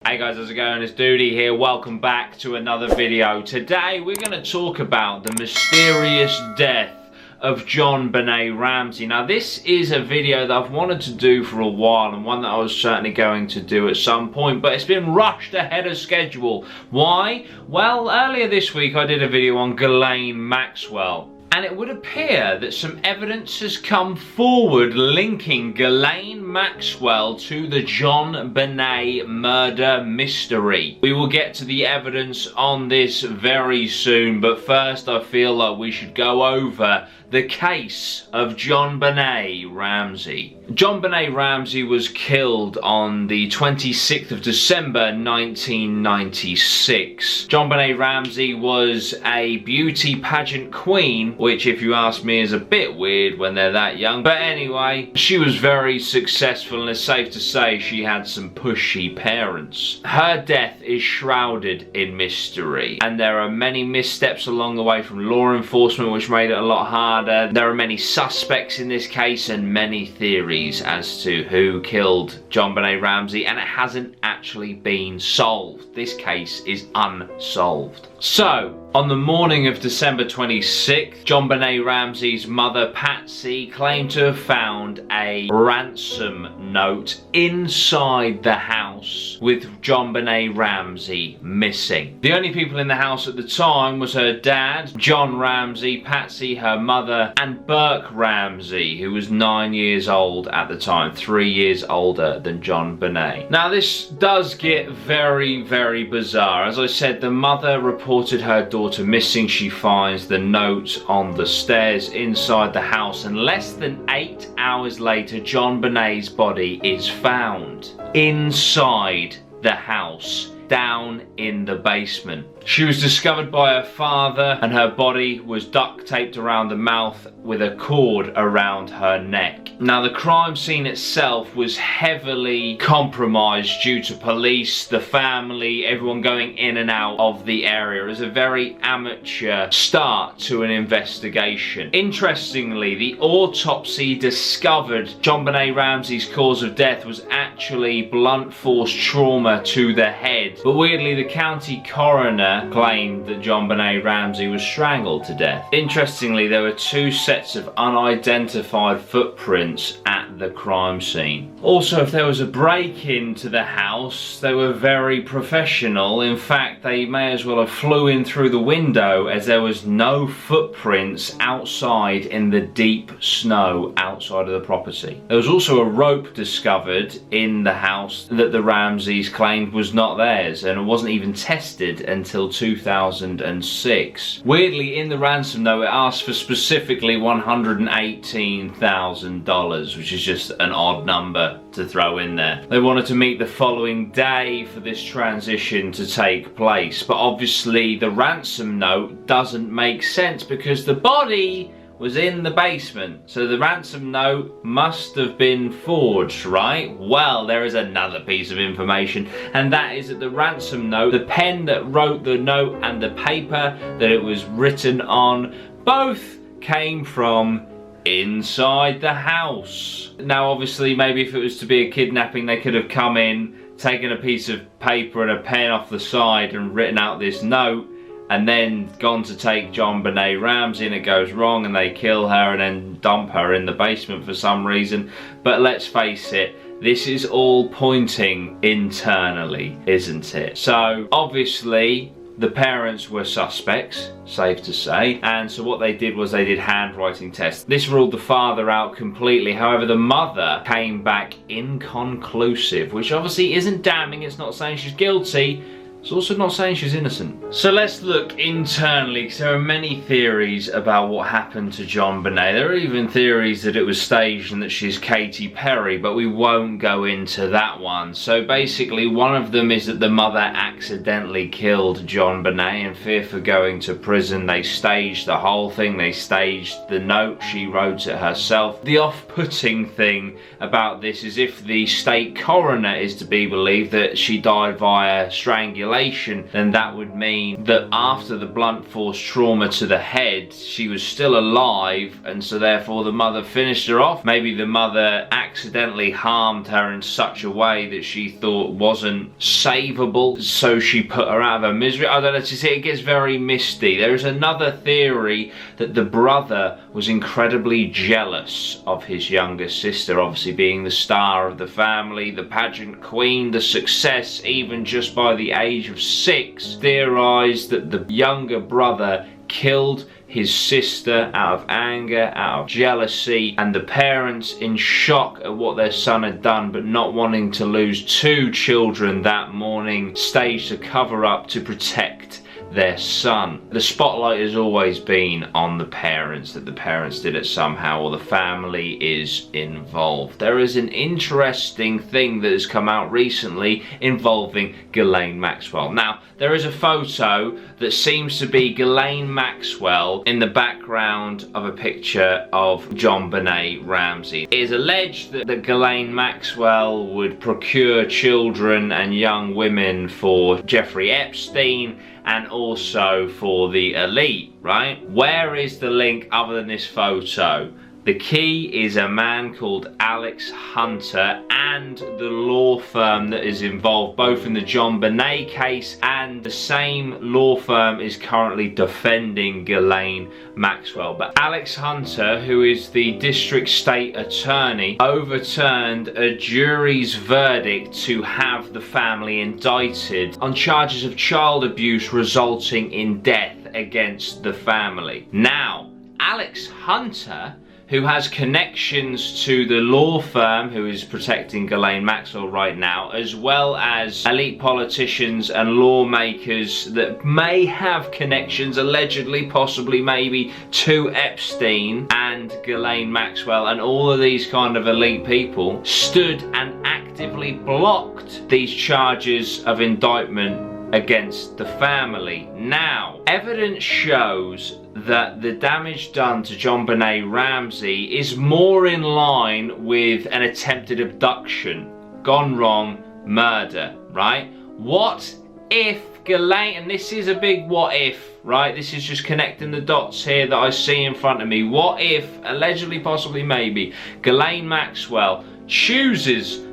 Hey guys, how's it going? It's Dudey here. Welcome back to another video. Today we're going to talk about the mysterious death of JonBenét Ramsey. Now this is a video that I've wanted to do for a while and one that I was certainly going to do at some point, but it's been rushed ahead of schedule. Why? Well, earlier this week I did a video on Ghislaine Maxwell. And it would appear that some evidence has come forward linking Ghislaine Maxwell to the JonBenét murder mystery. We will get to the evidence on this very soon, but first I feel like we should go over the case of JonBenét Ramsey. JonBenét Ramsey was killed on the 26th of December 1996. JonBenét Ramsey was a beauty pageant queen, which if you ask me is a bit weird when they're that young. But anyway, she was very successful and it's safe to say she had some pushy parents. Her death is shrouded in mystery and there are many missteps along the way from law enforcement which made it a lot harder. There are many suspects in this case and many theories as to who killed JonBenét Ramsey, and it hasn't actually been solved. This case is unsolved. So, on the morning of December 26th, JonBenét Ramsey's mother Patsy claimed to have found a ransom note inside the house with JonBenét Ramsey missing. The only people in the house at the time was her dad, John Ramsey, Patsy, her mother, and Burke Ramsey, who was 9 years old at the time, 3 years older than JonBenét. Now this does get very, very bizarre. As I said, the mother reported her daughter missing. She finds the note on the stairs inside the house, and less than 8 hours later JonBenét's body is found inside the house, down in the basement. She was discovered by her father and her body was duct taped around the mouth with a cord around her neck. Now the crime scene itself was heavily compromised due to police, the family, everyone going in and out of the area. It was a very amateur start to an investigation. Interestingly, the autopsy discovered JonBenét Ramsey's cause of death was actually blunt force trauma to the head. But weirdly, the county coroner claimed that JonBenét Ramsey was strangled to death. Interestingly, there were 2 sets of unidentified footprints at the crime scene. Also, if there was a break-in to the house, they were very professional. In fact, they may as well have flew in through the window, as there was no footprints outside in the deep snow outside of the property. There was also a rope discovered in the house that the Ramseys claimed was not theirs, and it wasn't even tested until 2006. Weirdly, in the ransom note, it asked for specifically $118,000, which is just an odd number to throw in there. They wanted to meet the following day for this transition to take place, but obviously the ransom note doesn't make sense because the body was in the basement, so the ransom note must have been forged, right? Well, there is another piece of information, and that is that the ransom note, the pen that wrote the note and the paper that it was written on, both came from inside the house. Now obviously, maybe if it was to be a kidnapping, they could have come in, taken a piece of paper and a pen off the side and written out this note, and then gone to take JonBenét Ramsey, and it goes wrong and they kill her and then dump her in the basement for some reason. But let's face it, this is all pointing internally, isn't it? So obviously the parents were suspects, safe to say, and so what they did was they did handwriting tests. This ruled the father out completely. However, the mother came back inconclusive, which obviously isn't damning. It's not saying she's guilty. It's also not saying she's innocent. So let's look internally, because there are many theories about what happened to JonBenét. There are even theories that it was staged and that she's Katy Perry, but we won't go into that one. So basically, one of them is that the mother accidentally killed JonBenét. In fear for going to prison, they staged the whole thing. They staged the note. She wrote it herself. The off-putting thing about this is if the state coroner is to be believed, that she died via strangulation. strangulation, then that would mean that after the blunt force trauma to the head, she was still alive, and so therefore the mother finished her off. Maybe the mother accidentally harmed her in such a way that she thought wasn't savable, so she put her out of her misery. I don't know, to see, it gets very misty. There is another theory that the brother was incredibly jealous of his younger sister, obviously being the star of the family, the pageant queen, the success, even just by the age of 6. Theorized that the younger brother killed his sister out of anger, out of jealousy, and the parents, in shock at what their son had done but not wanting to lose 2 children that morning, staged a cover-up to protect their son. The spotlight has always been on the parents, that the parents did it somehow, or the family is involved. There is an interesting thing that has come out recently involving Ghislaine Maxwell. Now, there is a photo that seems to be Ghislaine Maxwell in the background of a picture of JonBenét Ramsey. It is alleged that Ghislaine Maxwell would procure children and young women for Jeffrey Epstein and also for the elite, right? Where is the link other than this photo? The key is a man called Alex Hunter and the law firm that is involved both in the JonBenét case, and the same law firm is currently defending Ghislaine Maxwell. But Alex Hunter, who is the district state attorney, overturned a jury's verdict to have the family indicted on charges of child abuse resulting in death against the family. Now, Alex Hunter, who has connections to the law firm who is protecting Ghislaine Maxwell right now, as well as elite politicians and lawmakers that may have connections, allegedly, possibly, maybe, to Epstein and Ghislaine Maxwell, and all of these kind of elite people, stood and actively blocked these charges of indictment against the family. Now, evidence shows that the damage done to JonBenét Ramsey is more in line with an attempted abduction, gone wrong, murder, right? What if Ghislaine, and this is a big what if, right? This is just connecting the dots here that I see in front of me. What if, allegedly, possibly, maybe, Ghislaine Maxwell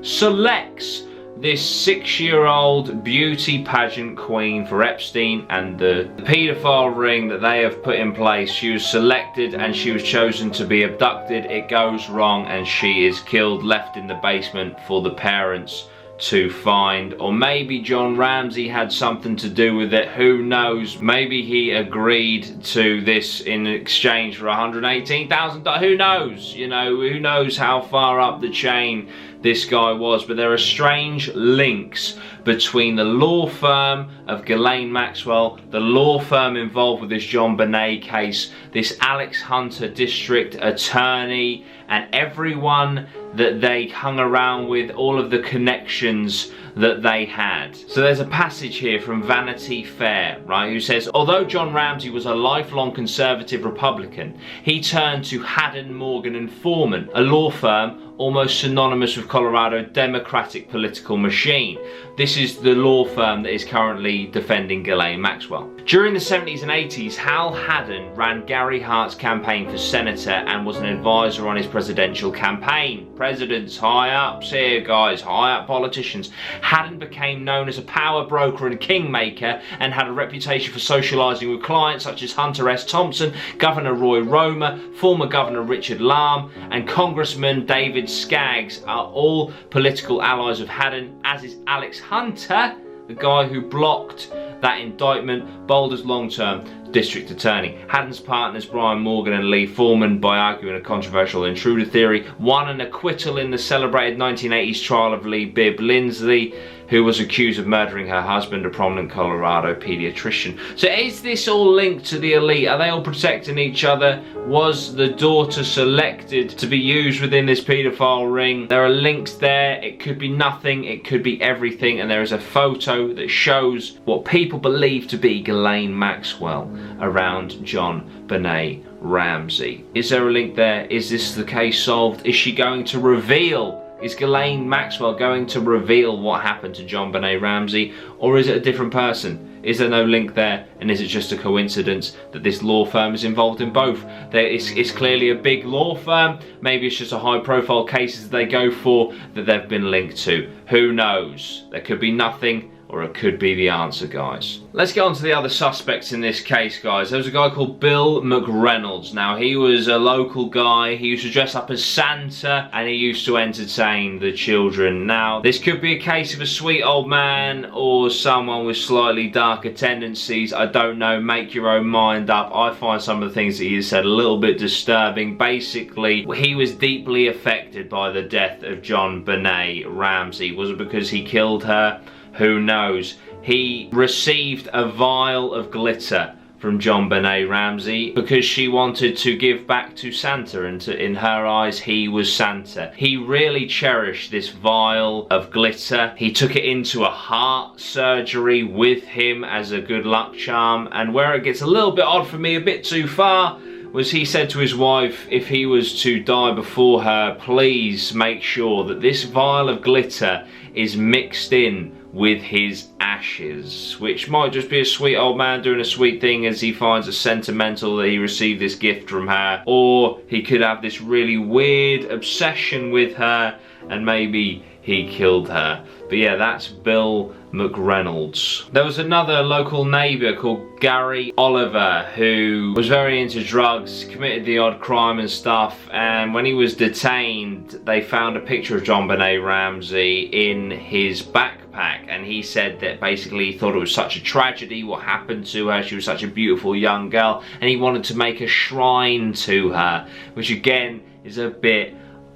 selects this 6-year-old beauty pageant queen for Epstein and the paedophile ring that they have put in place. She was selected and she was chosen to be abducted. It goes wrong and she is killed, left in the basement for the parents to find. Or maybe John Ramsey had something to do with it, who knows? Maybe he agreed to this in exchange for $118,000. Who knows? You know, who knows how far up the chain this guy was. But there are strange links between the law firm of Ghislaine Maxwell, the law firm involved with this JonBenét case, this Alex Hunter district attorney, and everyone that they hung around with, all of the connections that they had. So there's a passage here from Vanity Fair, right, who says, although John Ramsey was a lifelong conservative Republican, he turned to Haddon, Morgan and Foreman, a law firm almost synonymous with Colorado Democratic political machine. This is the law firm that is currently defending Ghislaine Maxwell. During the 70s and 80s, Hal Haddon ran Gary Hart's campaign for senator and was an advisor on his presidential campaign. Presidents, high ups here, guys, high up politicians. Haddon became known as a power broker and kingmaker and had a reputation for socializing with clients such as Hunter S. Thompson, Governor Roy Romer, former Governor Richard Lahm, and Congressman David Skaggs are all political allies of Haddon, as is Alex Hunter, the guy who blocked that indictment, Boulder's long-term district attorney. Haddon's partners Brian Morgan and Lee Foreman, by arguing a controversial intruder theory, won an acquittal in the celebrated 1980s trial of Lee Bibb Lindsay, who was accused of murdering her husband, a prominent Colorado pediatrician. So is this all linked to the elite? Are they all protecting each other? Was the daughter selected to be used within this paedophile ring? There are links there. It could be nothing, it could be everything, and there is a photo that shows what people believe to be Ghislaine Maxwell around JonBenét Ramsey. Is there a link there? Is this the case solved? Is she going to reveal Is Ghislaine Maxwell going to reveal what happened to JonBenét Ramsey, or is it a different person? Is there no link there, and is it just a coincidence that this law firm is involved in both? It's clearly a big law firm. Maybe it's just a high profile cases that they go for that they've been linked to. Who knows? There could be nothing, or it could be the answer, guys. Let's get on to the other suspects in this case, guys. There was a guy called Bill McReynolds. Now, he was a local guy. He used to dress up as Santa, and he used to entertain the children. Now, this could be a case of a sweet old man or someone with slightly darker tendencies. I don't know. Make your own mind up. I find some of the things that he said a little bit disturbing. Basically, he was deeply affected by the death of JonBenét Ramsey. Was it because he killed her? Who knows? He received a vial of glitter from JonBenét Ramsey because she wanted to give back to Santa, and in her eyes he was Santa. He really cherished this vial of glitter. He took it into a heart surgery with him as a good luck charm, and where it gets a little bit odd for me, a bit too far, was he said to his wife, if he was to die before her, please make sure that this vial of glitter is mixed in with his ashes, which might just be a sweet old man doing a sweet thing as he finds it sentimental that he received this gift from her, or he could have this really weird obsession with her and maybe he killed her. But yeah, that's Bill McReynolds. There was another local neighbour called Gary Oliver who was very into drugs, committed the odd crime and stuff, and when he was detained they found a picture of JonBenét Ramsey in his backpack, and he said that basically he thought it was such a tragedy what happened to her. She was such a beautiful young girl and he wanted to make a shrine to her, which again is a bit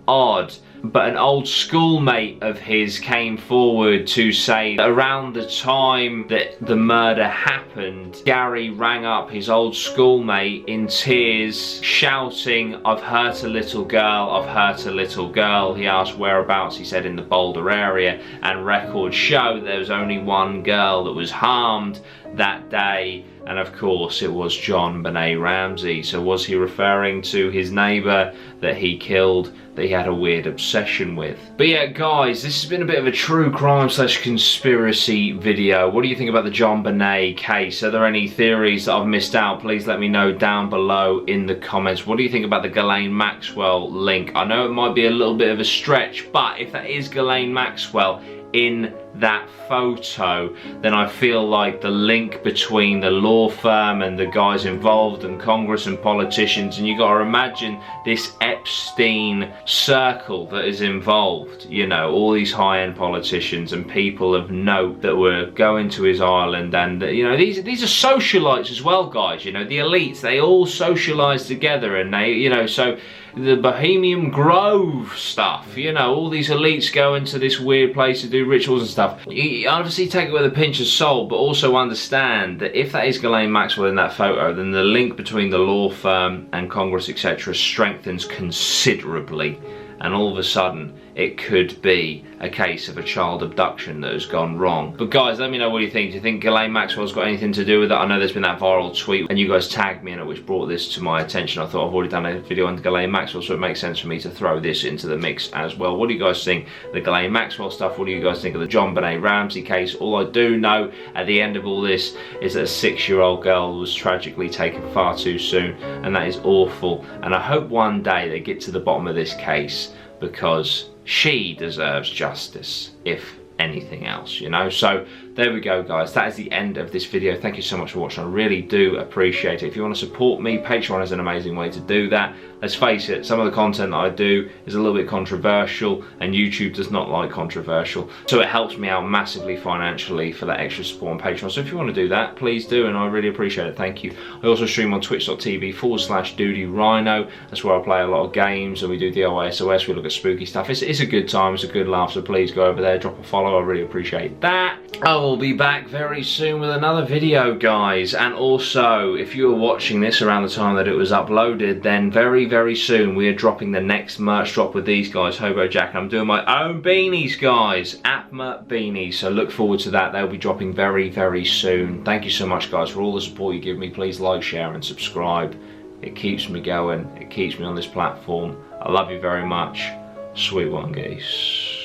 odd. But an old schoolmate of his came forward to say that around the time that the murder happened, Gary rang up his old schoolmate in tears, shouting, "I've hurt a little girl, I've hurt a little girl." He asked whereabouts, he said in the Boulder area, and records show there was only one girl that was harmed that day, and of course it was JonBenét Ramsey. So was he referring to his neighbour that he killed, that he had a weird obsession with? But yeah, guys, this has been a bit of a true crime / conspiracy video. What do you think about the JonBenét case? Are there any theories that I've missed out? Please let me know down below in the comments. What do you think about the Ghislaine Maxwell link? I know it might be a little bit of a stretch, but if that is Ghislaine Maxwell in that photo, then I feel like the link between the law firm and the guys involved and Congress and politicians, and you got to imagine this Epstein circle that is involved, you know, all these high-end politicians and people of note that were going to his island, and you know, these are socialites as well, guys. You know, the elites, they all socialize together, and they, you know, so the Bohemian Grove stuff, you know, all these elites go into this weird place to do rituals and stuff. You obviously take it with a pinch of salt, but also understand that if that is Ghislaine Maxwell in that photo, then the link between the law firm and Congress, etc., strengthens considerably, and all of a sudden it could be a case of a child abduction that has gone wrong. But guys, let me know what you think. Do you think Ghislaine Maxwell's got anything to do with it? I know there's been that viral tweet and you guys tagged me in it, which brought this to my attention. I thought I've already done a video on Ghislaine Maxwell, so it makes sense for me to throw this into the mix as well. What do you guys think of the Ghislaine Maxwell stuff? What do you guys think of the JonBenét Ramsey case? All I do know at the end of all this is that a 6-year-old girl was tragically taken far too soon, and that is awful. And I hope one day they get to the bottom of this case, because she deserves justice, if anything else, you know. So there we go, guys. That is the end of this video. Thank you so much for watching. I really do appreciate it. If you want to support me, Patreon is an amazing way to do that. Let's face it, some of the content that I do is a little bit controversial, and YouTube does not like controversial. So it helps me out massively financially for that extra support on Patreon. So if you want to do that, please do, and I really appreciate it. Thank you. I also stream on twitch.tv/Dudey Rhino. That's where I play a lot of games, and we do DIY-SOS. We look at spooky stuff. It's a good time. It's a good laugh. So please go over there, drop a follow. I really appreciate that. I will be back very soon with another video, guys. And also, if you were watching this around the time that it was uploaded, then very soon we are dropping the next merch drop with these guys, Hobo Jack. I'm doing my own beanies, guys, Atma beanies, so look forward to that. They'll be dropping very soon. Thank you so much, guys, for all the support you give me. Please like, share and subscribe. It keeps me going, it keeps me on this platform. I love you very much. Sweet one, geese.